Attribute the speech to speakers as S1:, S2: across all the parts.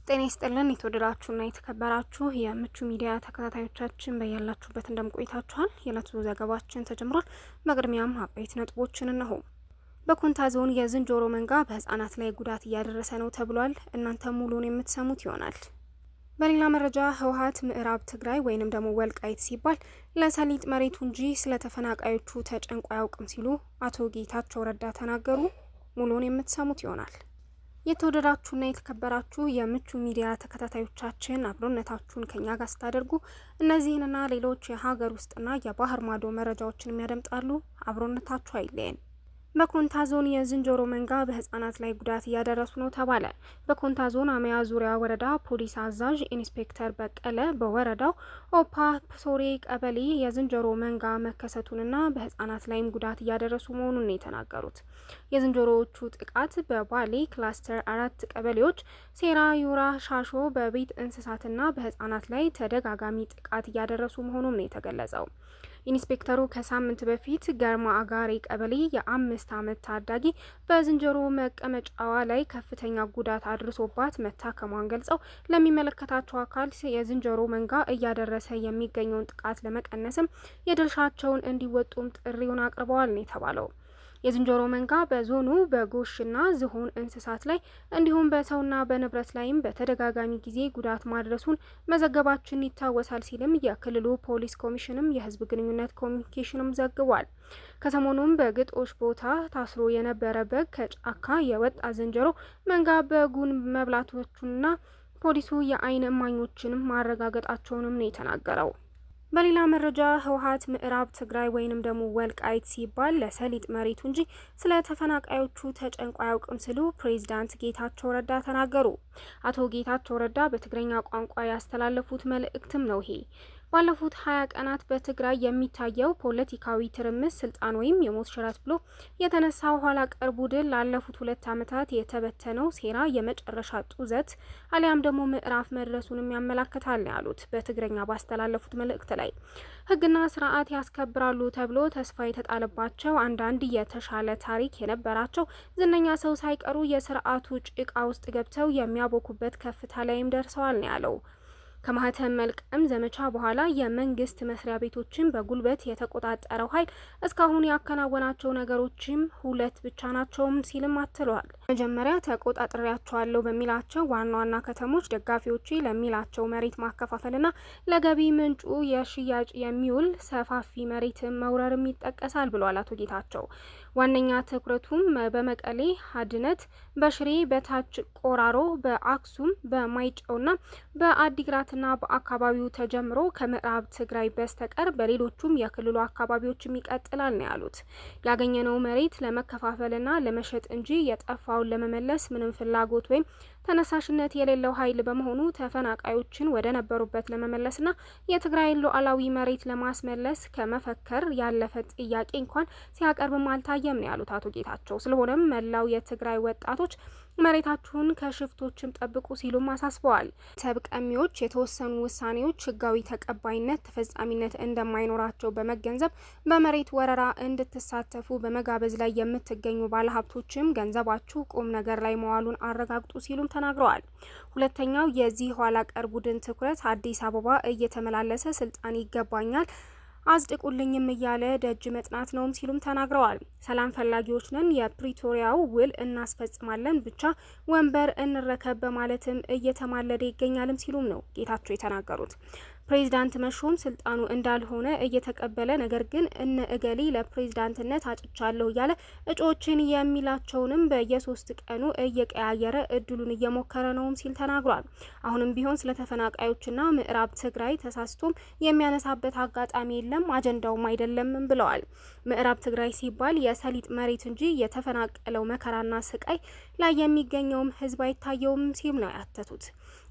S1: ጤና ይስጥልን የተወደዳችሁና የተከበራችሁ የምቹ ሚዲያ ተከታታዮቻችን በያላችሁበት እንደምቆይታችኋል። የዕለቱ ዘገባችን ተጀምሯል። በቅድሚያም አበይት ነጥቦችን እነሆ። በኮንታ ዞን የዝንጀሮ መንጋ በህፃናት ላይ ጉዳት እያደረሰ ነው ተብሏል። እናንተ ሙሉን የምትሰሙት ይሆናል። በሌላ መረጃ ህወሓት ምዕራብ ትግራይ ወይንም ደግሞ ወልቃይት ሲባል ለሰሊጥ መሬቱ እንጂ ስለ ተፈናቃዮቹ ተጨንቆ አያውቅም ሲሉ አቶ ጌታቸው ረዳ ተናገሩ። ሙሉን የምትሰሙት ይሆናል። የተወደዳችሁና የተከበራችሁ የምቹ ሚዲያ ተከታታዮቻችን አብሮነታችሁን ከኛ ጋር ስታደርጉ እነዚህንና ሌሎች የሀገር ውስጥና የባህር ማዶ መረጃዎችን ያደምጣሉ። አብሮነታችሁ አይለየን። በኮንታ ዞን የዝንጀሮ መንጋ በህፃናት ላይ ጉዳት እያደረሱ ነው ተባለ። በኮንታ ዞን አመያ ዙሪያ ወረዳ ፖሊስ አዛዥ ኢንስፔክተር በቀለ በወረዳው ኦፓ ሶሬ ቀበሌ የዝንጀሮ መንጋ መከሰቱንና በህፃናት ላይም ጉዳት እያደረሱ መሆኑን ነው የተናገሩት። የዝንጀሮዎቹ ጥቃት በባሌ ክላስተር 4 ቀበሌዎች ሴራ፣ ዩራ፣ ሻሾ በቤት እንስሳትና በህፃናት ላይ ተደጋጋሚ ጥቃት እያደረሱ መሆኑን ነው የተገለጸው። ኢንስፔክተሩ ከሳምንት በፊት ገርማ አጋሬ ቀበሌ የ5 ዓመት ታዳጊ በዝንጀሮ መቀመጫዋ ላይ ከፍተኛ ጉዳት አድርሶባት መታከሟን ገልጸው ለሚመለከታቸው አካል የዝንጀሮ መንጋ እያደረሰ የሚገኘውን ጥቃት ለመቀነስም የድርሻቸውን እንዲወጡም ጥሪውን አቅርበዋል ነው የተባለው። የዝንጀሮ መንጋ በዞኑ በጎሽና ዝሆን እንስሳት ላይ እንዲሁም በሰውና በንብረት ላይም በተደጋጋሚ ጊዜ ጉዳት ማድረሱን መዘገባችን ይታወሳል ሲልም የክልሉ ፖሊስ ኮሚሽንም የህዝብ ግንኙነት ኮሚኒኬሽንም ዘግቧል። ከሰሞኑም በግጦሽ ቦታ ታስሮ የነበረ በግ ከጫካ የወጣ ዝንጀሮ መንጋ በጉን መብላቶቹንና ፖሊሱ የአይን እማኞችንም ማረጋገጣቸውንም ነው የተናገረው። በሌላ መረጃ ህወሓት ምዕራብ ትግራይ ወይንም ደግሞ ወልቃይት ሲባል ለሰሊጥ መሬቱ እንጂ ስለ ተፈናቃዮቹ ተጨንቆ አያውቅም ሲሉ ፕሬዝዳንት ጌታቸው ረዳ ተናገሩ። አቶ ጌታቸው ረዳ በትግረኛ ቋንቋ ያስተላለፉት መልእክትም ነው ይሄ። ባለፉት 20 ቀናት በትግራይ የሚታየው ፖለቲካዊ ትርምስ ስልጣን ወይም የሞት ሽረት ብሎ የተነሳው ኋላ ቀር ቡድን ላለፉት 2 ዓመታት የተበተነው ሴራ የመጨረሻ ጡዘት አሊያም ደግሞ ምዕራፍ መድረሱንም ያመላክታል ያሉት በትግረኛ ባስተላለፉት መልእክት ላይ ህግና ስርዓት ያስከብራሉ ተብሎ ተስፋ የተጣለባቸው አንዳንድ የተሻለ ታሪክ የነበራቸው ዝነኛ ሰው ሳይቀሩ የስርዓቱ ጭቃ ውስጥ ገብተው የሚያቦኩበት ከፍታ ላይም ደርሰዋል ነው ያለው። ከማህተም መልቀም ዘመቻ በኋላ የመንግስት መስሪያ ቤቶችን በጉልበት የተቆጣጠረው ኃይል እስካሁን ያከናወናቸው ነገሮችም 2 ብቻ ናቸውም ሲልም አትሏል። መጀመሪያ ተቆጣጥሬያቸዋለሁ በሚላቸው ዋና ዋና ከተሞች ደጋፊዎች ለሚላቸው መሬት ማከፋፈልና ለገቢ ምንጩ የሽያጭ የሚውል ሰፋፊ መሬት መውረርም ይጠቀሳል ብሏል አቶ ጌታቸው። ዋነኛ ትኩረቱም በመቀሌ፣ ሀድነት፣ በሽሬ፣ በታች ቆራሮ፣ በአክሱም፣ በማይጨውና በአዲግራትና በአካባቢው ተጀምሮ ከምዕራብ ትግራይ በስተቀር በሌሎቹም የክልሉ አካባቢዎችም ይቀጥላል ነው ያሉት። ያገኘነው መሬት ለመከፋፈልና ለመሸጥ እንጂ የጠፋውን ለመመለስ ምንም ፍላጎት ወይም ተነሳሽነት የሌለው ኃይል በመሆኑ ተፈናቃዮችን ወደ ነበሩበት ለመመለስና የትግራይን ሉዓላዊ መሬት ለማስመለስ ከመፈከር ያለፈ ጥያቄ እንኳን ሲያቀርብም አልታየም ነው ያሉት አቶ ጌታቸው። ስለሆነም መላው የትግራይ ወጣቶች መሬታችሁን ከሽፍቶችም ጠብቁ ሲሉም አሳስበዋል። ተብቀሚዎች የተወሰኑ ውሳኔዎች ህጋዊ ተቀባይነት ተፈጻሚነት እንደማይኖራቸው በመገንዘብ በመሬት ወረራ እንድትሳተፉ በመጋበዝ ላይ የምትገኙ ባለሀብቶችም ገንዘባችሁ ቁም ነገር ላይ መዋሉን አረጋግጡ ሲሉም ተናግረዋል። ሁለተኛው የዚህ ኋላ ቀር ቡድን ትኩረት አዲስ አበባ እየተመላለሰ ስልጣን ይገባኛል አጽድቁልኝም እያለ ደጅ መጥናት ነውም ሲሉም ተናግረዋል። ሰላም ፈላጊዎች ነን፣ የፕሪቶሪያው ውል እናስፈጽማለን፣ ብቻ ወንበር እንረከብ በማለትም እየተማለደ ይገኛልም ሲሉም ነው ጌታቸው የተናገሩት። ፕሬዝዳንት መሾም ስልጣኑ እንዳልሆነ እየተቀበለ ነገር ግን እነ እገሌ ለፕሬዝዳንትነት አጭቻለሁ እያለ እጩዎችን የሚላቸውንም በየ3 ቀኑ እየቀያየረ እድሉን እየሞከረ ነውም ሲል ተናግሯል። አሁንም ቢሆን ስለ ተፈናቃዮችና ምዕራብ ትግራይ ተሳስቶም የሚያነሳበት አጋጣሚ የለም፣ አጀንዳውም አይደለምም ብለዋል። ምዕራብ ትግራይ ሲባል የሰሊጥ መሬት እንጂ የተፈናቀለው መከራና ስቃይ ላይ የሚገኘውም ህዝብ አይታየውም ሲል ነው ያተቱት።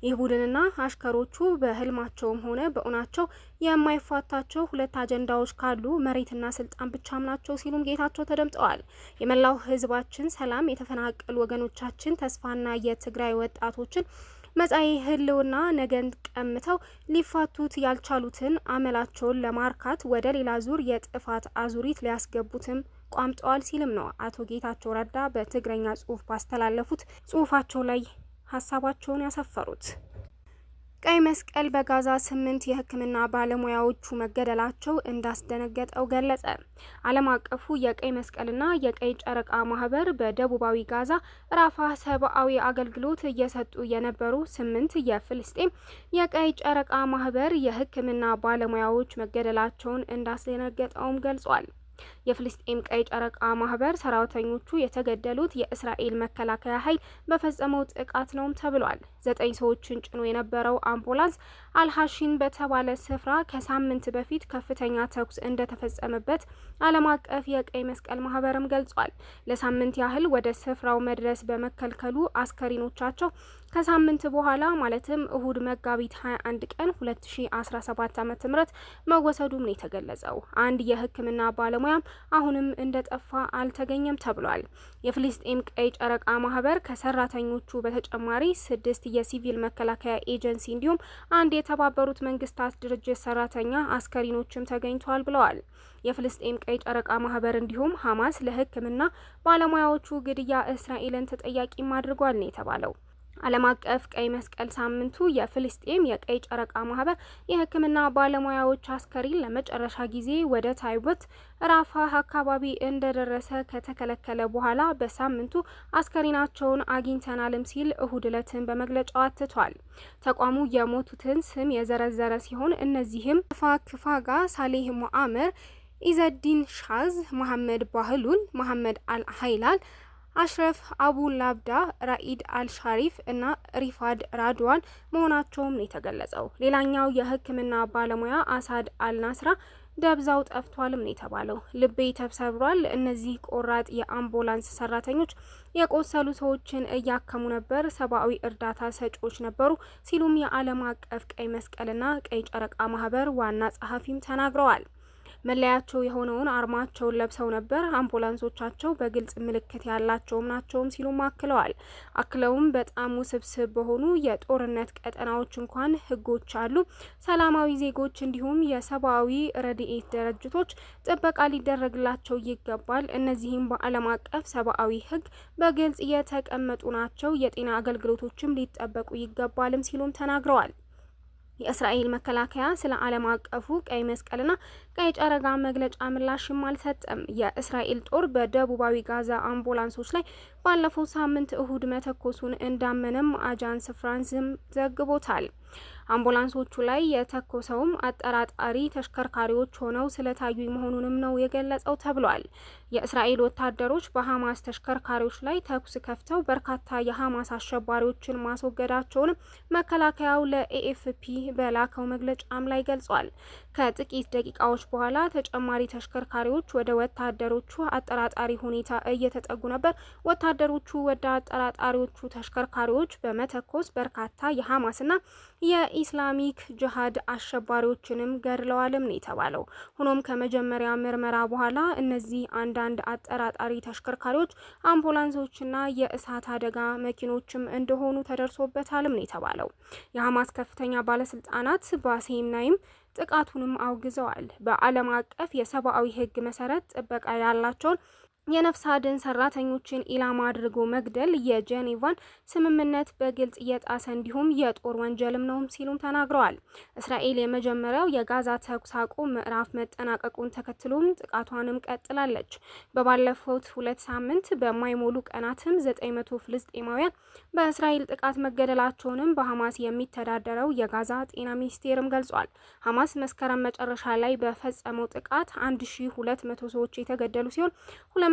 S1: ይህ ቡድንና አሽከሮቹ በህልማቸውም ሆነ በእውናቸው የማይፋታቸው 2 አጀንዳዎች ካሉ መሬትና ስልጣን ብቻም ናቸው ሲሉም ጌታቸው ተደምጠዋል። የመላው ህዝባችን ሰላም፣ የተፈናቀሉ ወገኖቻችን ተስፋና የትግራይ ወጣቶችን መጻኢ ህልውና ነገን ቀምተው ሊፋቱት ያልቻሉትን አመላቸውን ለማርካት ወደ ሌላ ዙር የጥፋት አዙሪት ሊያስገቡትም ቋምጠዋል ሲልም ነው አቶ ጌታቸው ረዳ በትግረኛ ጽሁፍ ባስተላለፉት ጽሁፋቸው ላይ ሀሳባቸውን ያሰፈሩት። ቀይ መስቀል በጋዛ 8 የሕክምና ባለሙያዎቹ መገደላቸው እንዳስደነገጠው ገለጸ። ዓለም አቀፉ የቀይ መስቀልና የቀይ ጨረቃ ማህበር በደቡባዊ ጋዛ ራፋ ሰብአዊ አገልግሎት እየሰጡ የነበሩ 8 የፍልስጤም የቀይ ጨረቃ ማህበር የሕክምና ባለሙያዎች መገደላቸውን እንዳስደነገጠውም ገልጿል። የፍልስጤም ቀይ ጨረቃ ማህበር ሰራተኞቹ የተገደሉት የእስራኤል መከላከያ ኃይል በፈጸመው ጥቃት ነውም ተብሏል። 9 ሰዎችን ጭኖ የነበረው አምቡላንስ አልሐሺን በተባለ ስፍራ ከሳምንት በፊት ከፍተኛ ተኩስ እንደተፈጸመበት ዓለም አቀፍ የቀይ መስቀል ማህበርም ገልጿል። ለሳምንት ያህል ወደ ስፍራው መድረስ በመከልከሉ አስከሬኖቻቸው ከሳምንት በኋላ ማለትም እሁድ መጋቢት 21 ቀን 2017 ዓ.ም መወሰዱም ነው የተገለጸው። አንድ የሕክምና ባለሙያም አሁንም እንደጠፋ አልተገኘም ተብሏል። የፍልስጤም ቀይ ጨረቃ ማህበር ከሰራተኞቹ በተጨማሪ 6 የሲቪል መከላከያ ኤጀንሲ እንዲሁም አንድ የተባበሩት መንግስታት ድርጅት ሰራተኛ አስከሬኖችም ተገኝተዋል ብለዋል። የፍልስጤም ቀይ ጨረቃ ማህበር እንዲሁም ሐማስ ለሕክምና ባለሙያዎቹ ግድያ እስራኤልን ተጠያቂም አድርጓል ነው የተባለው። ዓለም አቀፍ ቀይ መስቀል ሳምንቱ የፍልስጤም የቀይ ጨረቃ ማህበር የሕክምና ባለሙያዎች አስከሬን ለመጨረሻ ጊዜ ወደ ታይቦት ራፋህ አካባቢ እንደደረሰ ከተከለከለ በኋላ በሳምንቱ አስከሬናቸውን አግኝተናልም ሲል እሁድ ዕለትን በመግለጫው አትቷል። ተቋሙ የሞቱትን ስም የዘረዘረ ሲሆን እነዚህም ክፋጋ፣ ሳሌህ ሙአመር፣ ኢዘዲን ሻዝ፣ መሐመድ ባህሉል፣ መሐመድ አልሃይላል፣ አሽረፍ አቡ ላብዳ፣ ራኢድ አልሻሪፍ እና ሪፋድ ራድዋን መሆናቸውም ነው የተገለጸው። ሌላኛው የሕክምና ባለሙያ አሳድ አልናስራ ደብዛው ጠፍቷልም ነው የተባለው። ልቤ ተሰብሯል። እነዚህ ቆራጥ የአምቡላንስ ሰራተኞች የቆሰሉ ሰዎችን እያከሙ ነበር፣ ሰብአዊ እርዳታ ሰጪዎች ነበሩ ሲሉም የዓለም አቀፍ ቀይ መስቀልና ቀይ ጨረቃ ማህበር ዋና ጸሐፊም ተናግረዋል። መለያቸው የሆነውን አርማቸውን ለብሰው ነበር። አምቡላንሶቻቸው በግልጽ ምልክት ያላቸውም ናቸውም ሲሉም አክለዋል። አክለውም በጣም ውስብስብ በሆኑ የጦርነት ቀጠናዎች እንኳን ህጎች አሉ። ሰላማዊ ዜጎች እንዲሁም የሰብአዊ ረድኤት ድርጅቶች ጥበቃ ሊደረግላቸው ይገባል። እነዚህም በዓለም አቀፍ ሰብአዊ ህግ በግልጽ የተቀመጡ ናቸው። የጤና አገልግሎቶችም ሊጠበቁ ይገባልም ሲሉም ተናግረዋል። የእስራኤል መከላከያ ስለ ዓለም አቀፉ ቀይ መስቀልና ቀይ ጨረቃ መግለጫ ምላሽም አልሰጠም። የእስራኤል ጦር በደቡባዊ ጋዛ አምቡላንሶች ላይ ባለፈው ሳምንት እሁድ መተኮሱን እንዳመነም አጃንስ ፍራንስም ዘግቦታል። አምቡላንሶቹ ላይ የተኮሰውም አጠራጣሪ ተሽከርካሪዎች ሆነው ስለታዩ መሆኑንም ነው የገለጸው ተብሏል። የእስራኤል ወታደሮች በሐማስ ተሽከርካሪዎች ላይ ተኩስ ከፍተው በርካታ የሐማስ አሸባሪዎችን ማስወገዳቸውንም መከላከያው ለኤኤፍፒ በላከው መግለጫም ላይ ገልጿል። ከጥቂት ደቂቃዎች በኋላ ተጨማሪ ተሽከርካሪዎች ወደ ወታደሮቹ አጠራጣሪ ሁኔታ እየተጠጉ ነበር። ወታደሮቹ ወደ አጠራጣሪዎቹ ተሽከርካሪዎች በመተኮስ በርካታ የሐማስና የኢስላሚክ ጅሃድ አሸባሪዎችንም ገድለዋልም ነው የተባለው። ሆኖም ከመጀመሪያ ምርመራ በኋላ እነዚህ አንዳንድ አጠራጣሪ ተሽከርካሪዎች አምቡላንሶችና የእሳት አደጋ መኪኖችም እንደሆኑ ተደርሶበታልም ነው የተባለው። የሐማስ ከፍተኛ ባለስልጣናት ባሲም ናይም ጥቃቱንም አውግዘዋል። በዓለም አቀፍ የሰብአዊ ሕግ መሰረት ጥበቃ ያላቸውን የነፍስ አድን ሰራተኞችን ኢላማ አድርጎ መግደል የጄኔቫን ስምምነት በግልጽ የጣሰ እንዲሁም የጦር ወንጀልም ነው ሲሉም ተናግረዋል። እስራኤል የመጀመሪያው የጋዛ ተኩስ አቁም ምዕራፍ መጠናቀቁን ተከትሎም ጥቃቷንም ቀጥላለች። በባለፉት 2 ሳምንት በማይሞሉ ቀናትም 900 ፍልስጤማውያን በእስራኤል ጥቃት መገደላቸውንም በሐማስ የሚተዳደረው የጋዛ ጤና ሚኒስቴርም ገልጿል። ሐማስ መስከረም መጨረሻ ላይ በፈጸመው ጥቃት 1200 ሰዎች የተገደሉ ሲሆን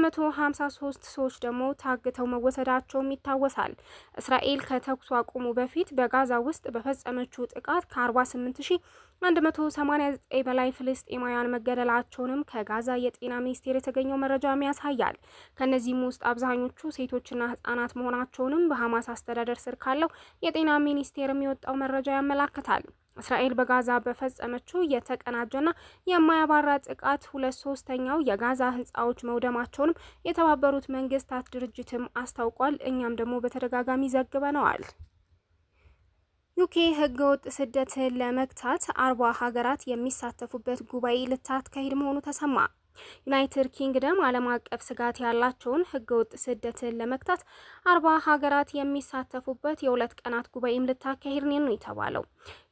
S1: 253 ሰዎች ደግሞ ታግተው መወሰዳቸውም ይታወሳል። እስራኤል ከተኩስ አቁሙ በፊት በጋዛ ውስጥ በፈጸመችው ጥቃት ከ48189 በላይ ፍልስጤማውያን መገደላቸውንም ከጋዛ የጤና ሚኒስቴር የተገኘው መረጃም ያሳያል። ከነዚህም ውስጥ አብዛኞቹ ሴቶችና ህጻናት መሆናቸውንም በሐማስ አስተዳደር ስር ካለው የጤና ሚኒስቴር የሚወጣው መረጃ ያመላክታል። እስራኤል በጋዛ በፈጸመችው የተቀናጀና የማያባራ ጥቃት 2/3 የጋዛ ህንጻዎች መውደማቸውንም የተባበሩት መንግስታት ድርጅትም አስታውቋል። እኛም ደግሞ በተደጋጋሚ ዘግበነዋል። ዩኬ ህገወጥ ስደትን ለመግታት 40 ሀገራት የሚሳተፉበት ጉባኤ ልታካሂድ መሆኑ ተሰማ። ዩናይትድ ኪንግደም ዓለም አቀፍ ስጋት ያላቸውን ህገወጥ ስደትን ለመግታት 40 ሀገራት የሚሳተፉበት የ2 ቀናት ጉባኤም ልታካሂድ ነው የተባለው።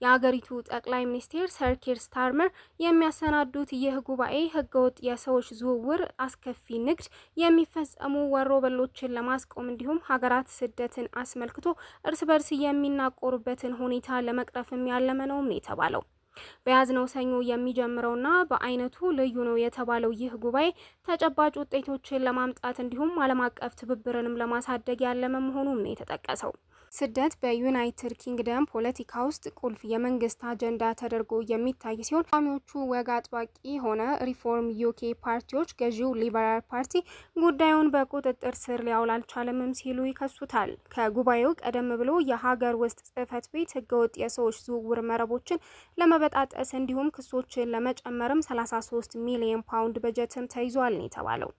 S1: የሀገሪቱ ጠቅላይ ሚኒስትር ሰር ኪር ስታርመር የሚያሰናዱት ይህ ጉባኤ ህገወጥ የሰዎች ዝውውር፣ አስከፊ ንግድ፣ የሚፈጸሙ ወሮበሎችን ለማስቆም እንዲሁም ሀገራት ስደትን አስመልክቶ እርስ በርስ የሚናቆሩበትን ሁኔታ ለመቅረፍም ያለመ ነው የተባለው። በያዝነው ሰኞ የሚጀምረውና በአይነቱ ልዩ ነው የተባለው ይህ ጉባኤ ተጨባጭ ውጤቶችን ለማምጣት እንዲሁም ዓለም አቀፍ ትብብርንም ለማሳደግ ያለመ መሆኑን ነው የተጠቀሰው። ስደት በዩናይትድ ኪንግደም ፖለቲካ ውስጥ ቁልፍ የመንግስት አጀንዳ ተደርጎ የሚታይ ሲሆን ተቃዋሚዎቹ ወግ አጥባቂ ሆነ ሪፎርም ዩኬ ፓርቲዎች ገዢው ሊበራል ፓርቲ ጉዳዩን በቁጥጥር ስር ሊያውል አልቻለምም ሲሉ ይከሱታል። ከጉባኤው ቀደም ብሎ የሀገር ውስጥ ጽህፈት ቤት ህገወጥ የሰዎች ዝውውር መረቦችን ለመበጣጠስ እንዲሁም ክሶችን ለመጨመርም 33 ሚሊዮን ፓውንድ በጀትም ተይዟል ነው የተባለው።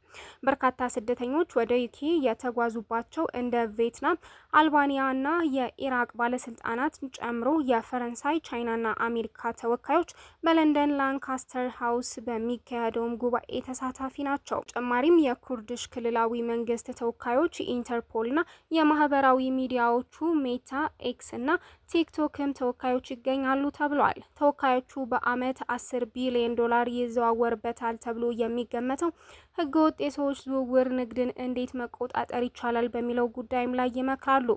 S1: በርካታ ስደተኞች ወደ ዩኬ የተጓዙባቸው እንደ ቪየትናም፣ አልባኒያ እና የኢራቅ ባለስልጣናት ጨምሮ የፈረንሳይ፣ ቻይናና አሜሪካ ተወካዮች በለንደን ላንካስተር ሃውስ በሚካሄደውም ጉባኤ ተሳታፊ ናቸው። ተጨማሪም የኩርድሽ ክልላዊ መንግስት ተወካዮች፣ ኢንተርፖልና የማህበራዊ ሚዲያዎቹ ሜታ፣ ኤክስ እና ቲክቶክም ተወካዮች ይገኛሉ ተብሏል። ተወካዮቹ በአመት 10 ቢሊዮን ዶላር ይዘዋወርበታል ተብሎ የሚገመተው ህገወጥ የሰዎች ዝውውር ንግድን እንዴት መቆጣጠር ይቻላል በሚለው ጉዳይም ላይ ይመክራሉ።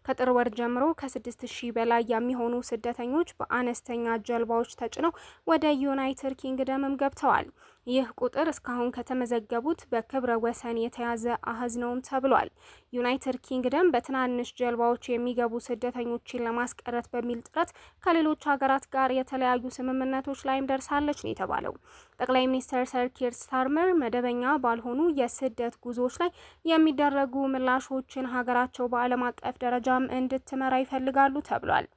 S1: ከጥር ወር ጀምሮ ከ6000 በላይ የሚሆኑ ስደተኞች በአነስተኛ ጀልባዎች ተጭነው ወደ ዩናይትድ ኪንግደምም ገብተዋል። ይህ ቁጥር እስካሁን ከተመዘገቡት በክብረ ወሰን የተያዘ አሃዝ ነውም ተብሏል። ዩናይትድ ኪንግደም በትናንሽ ጀልባዎች የሚገቡ ስደተኞችን ለማስቀረት በሚል ጥረት ከሌሎች ሀገራት ጋር የተለያዩ ስምምነቶች ላይም ደርሳለች ነው የተባለው። ጠቅላይ ሚኒስትር ሰር ኪር ስታርመር መደበኛ ባልሆኑ የስደት ጉዞዎች ላይ የሚደረጉ ምላሾችን ሀገራቸው በዓለም አቀፍ ደረጃም እንድትመራ ይፈልጋሉ ተብሏል።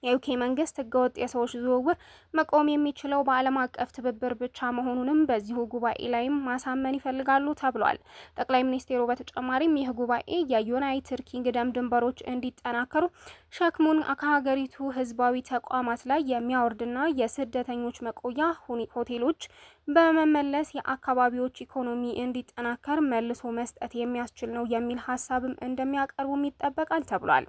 S1: የዩኬ መንግስት ህገወጥ የሰዎች ዝውውር መቆም የሚችለው በዓለም አቀፍ ትብብር ብቻ መሆኑንም በዚሁ ጉባኤ ላይም ማሳመን ይፈልጋሉ ተብሏል። ጠቅላይ ሚኒስትሩ በተጨማሪም ይህ ጉባኤ የዩናይትድ ኪንግደም ድንበሮች እንዲጠናከሩ ሸክሙን ከሀገሪቱ ህዝባዊ ተቋማት ላይ የሚያወርድና የስደተኞች መቆያ ሆቴሎች በመመለስ የአካባቢዎች ኢኮኖሚ እንዲጠናከር መልሶ መስጠት የሚያስችል ነው የሚል ሀሳብም እንደሚያቀርቡም ይጠበቃል ተብሏል።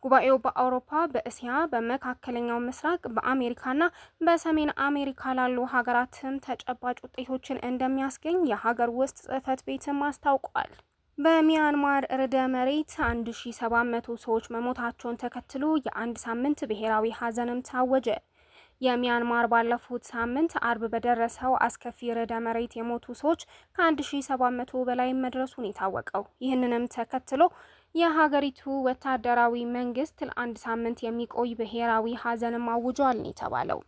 S1: ጉባኤው በአውሮፓ፣ በእስያ፣ በመካከለኛው ምስራቅ፣ በአሜሪካና በሰሜን አሜሪካ ላሉ ሀገራትም ተጨባጭ ውጤቶችን እንደሚያስገኝ የሀገር ውስጥ ጽህፈት ቤትም አስታውቋል። በሚያንማር ርዕደ መሬት 1700 ሰዎች መሞታቸውን ተከትሎ የአንድ ሳምንት ብሔራዊ ሀዘንም ታወጀ። የሚያንማር ባለፉት ሳምንት አርብ በደረሰው አስከፊ ርዕደ መሬት የሞቱ ሰዎች ከ1700 በላይ መድረሱን የታወቀው። ይህንንም ተከትሎ የሀገሪቱ ወታደራዊ መንግስት ለአንድ ሳምንት የሚቆይ ብሔራዊ ሀዘንም አውጇል ነው የተባለው።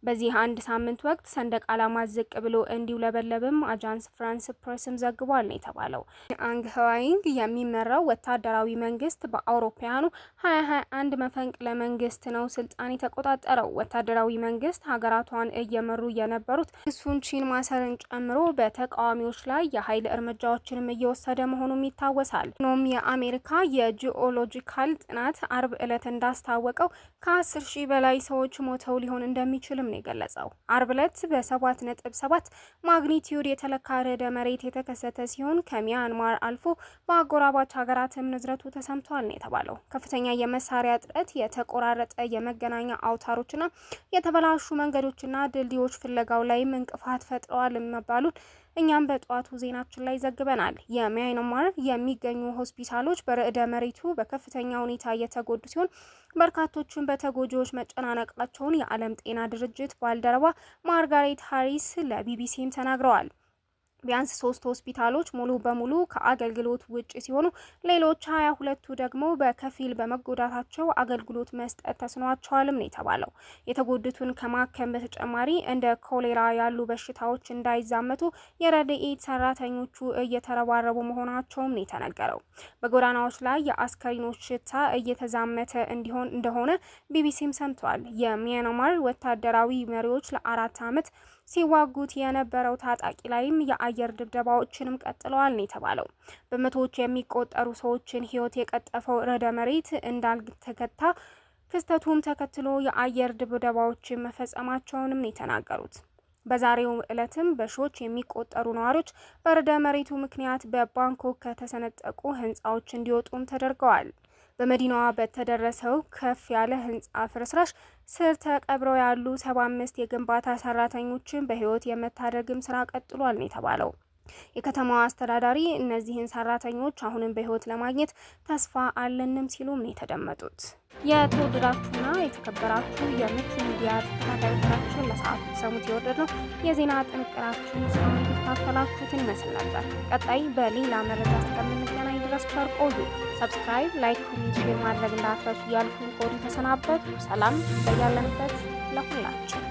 S1: በዚህ አንድ ሳምንት ወቅት ሰንደቅ ዓላማ ዝቅ ብሎ እንዲውለበለብም አጃንስ ፍራንስ ፕሬስም ዘግቧል ነው የተባለው። አንግ ህዋይንግ የሚመራው ወታደራዊ መንግስት በአውሮፓውያኑ 2021 መፈንቅለ መንግስት ነው ስልጣን የተቆጣጠረው። ወታደራዊ መንግስት ሀገራቷን እየመሩ የነበሩት ሱንቺን ማሰርን ጨምሮ በተቃዋሚዎች ላይ የኃይል እርምጃዎችንም እየወሰደ መሆኑም ይታወሳል። ሆኖም የአሜሪካ የጂኦሎጂካል ጥናት አርብ ዕለት እንዳስታወቀው ከ10,000 በላይ ሰዎች ሞተው ሊሆን እንደሚችልም የገለጸው። አርብ ዕለት በ7.7 ማግኒቲዩድ የተለካ ርዕደ መሬት የተከሰተ ሲሆን ከሚያንማር አልፎ በአጎራባች ሀገራትም ንዝረቱ ተሰምቷል ነው የተባለው። ከፍተኛ የመሳሪያ እጥረት፣ የተቆራረጠ የመገናኛ አውታሮችና የተበላሹ መንገዶችና ድልድዮች ፍለጋው ላይም እንቅፋት ፈጥረዋል መባሉን እኛም በጠዋቱ ዜናችን ላይ ዘግበናል። የሚያንማር የሚገኙ ሆስፒታሎች በርዕደ መሬቱ በከፍተኛ ሁኔታ እየተጎዱ ሲሆን በርካቶቹን በተጎጂዎች መጨናነቃቸውን የዓለም ጤና ድርጅት ባልደረባ ማርጋሬት ሃሪስ ለቢቢሲም ተናግረዋል። ቢያንስ 3 ሆስፒታሎች ሙሉ በሙሉ ከአገልግሎት ውጭ ሲሆኑ ሌሎች 22ቱ ደግሞ በከፊል በመጎዳታቸው አገልግሎት መስጠት ተስኗቸዋልም ነው የተባለው። የተጎዱትን ከማከም በተጨማሪ እንደ ኮሌራ ያሉ በሽታዎች እንዳይዛመቱ የረድኤት ሰራተኞቹ እየተረባረቡ መሆናቸውም ነው የተነገረው። በጎዳናዎች ላይ የአስከሬኖች ሽታ እየተዛመተ እንደሆነ ቢቢሲም ሰምቷል። የሚያንማር ወታደራዊ መሪዎች ለ4 ዓመት ሲዋጉት የነበረው ታጣቂ ላይም የአየር ድብደባዎችንም ቀጥለዋል ነው የተባለው። በመቶዎች የሚቆጠሩ ሰዎችን ሕይወት የቀጠፈው ርዕደ መሬት እንዳልተገታ ክስተቱም ተከትሎ የአየር ድብደባዎችን መፈጸማቸውንም ነው የተናገሩት። በዛሬው ዕለትም በሺዎች የሚቆጠሩ ነዋሪዎች በርዕደ መሬቱ ምክንያት በባንኮክ ከተሰነጠቁ ህንፃዎች እንዲወጡም ተደርገዋል። በመዲናዋ በተደረሰው ከፍ ያለ ህንፃ ፍርስራሽ ስር ተቀብረው ያሉ 75 የግንባታ ሰራተኞችን በህይወት የመታደግም ስራ ቀጥሏል ነው የተባለው። የከተማዋ አስተዳዳሪ እነዚህን ሰራተኞች አሁንም በህይወት ለማግኘት ተስፋ አለንም ሲሉም ነው የተደመጡት። የተወደዳችሁና የተከበራችሁ የምቹ ሚዲያ ተከታታዮቻችን ለሰዓቱ ተሰሙት የወደድነው የዜና ጥንቅራችን እስካሁን የተከታተላችሁትን ይመስል ነበር። ቀጣይ በሌላ መረጃ እስከምንገናኝ ድረስ ቸር ቆዩ። ሰብስክራይብ፣ ላይክ፣ ኮሜንት፣ ሼር ማድረግ እንዳትረሱ እያልኩ ከወዲሁ ተሰናበቱ። ሰላም በያለንበት ለሁላችን።